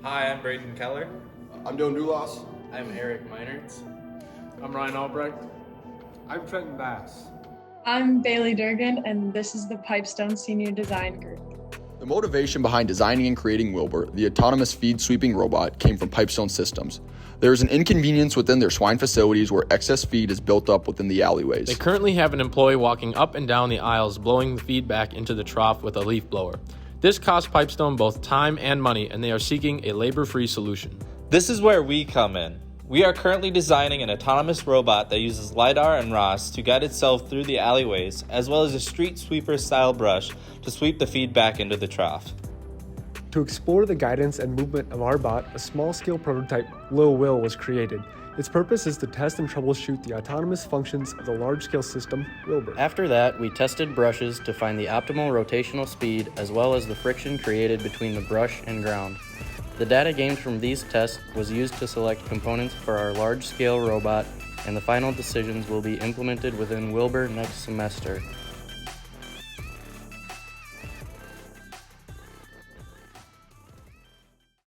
Hi, I'm Braden Keller. I'm Dylan Dulas. I'm Eric Meinertz. I'm Ryan Albrecht. I'm Trenton Bass. I'm Bailey Durgan, and this is the Pipestone Senior Design Group. The motivation behind designing and creating WILBUR, the autonomous feed sweeping robot, came from Pipestone Systems. There is an inconvenience within their swine facilities where excess feed is built up within the alleyways. They currently have an employee walking up and down the aisles blowing the feed back into the trough with a leaf blower. This costs Pipestone both time and money, and they are seeking a labor-free solution. This is where we come in. We are currently designing an autonomous robot that uses LiDAR and ROS to guide itself through the alleyways, as well as a street sweeper-style brush to sweep the feed back into the trough. To explore the guidance and movement of our bot, a small-scale prototype, Lil Will, was created. Its purpose is to test and troubleshoot the autonomous functions of the large-scale system, WILBUR. After that, we tested brushes to find the optimal rotational speed as well as the friction created between the brush and ground. The data gained from these tests was used to select components for our large-scale robot, and the final decisions will be implemented within WILBUR next semester.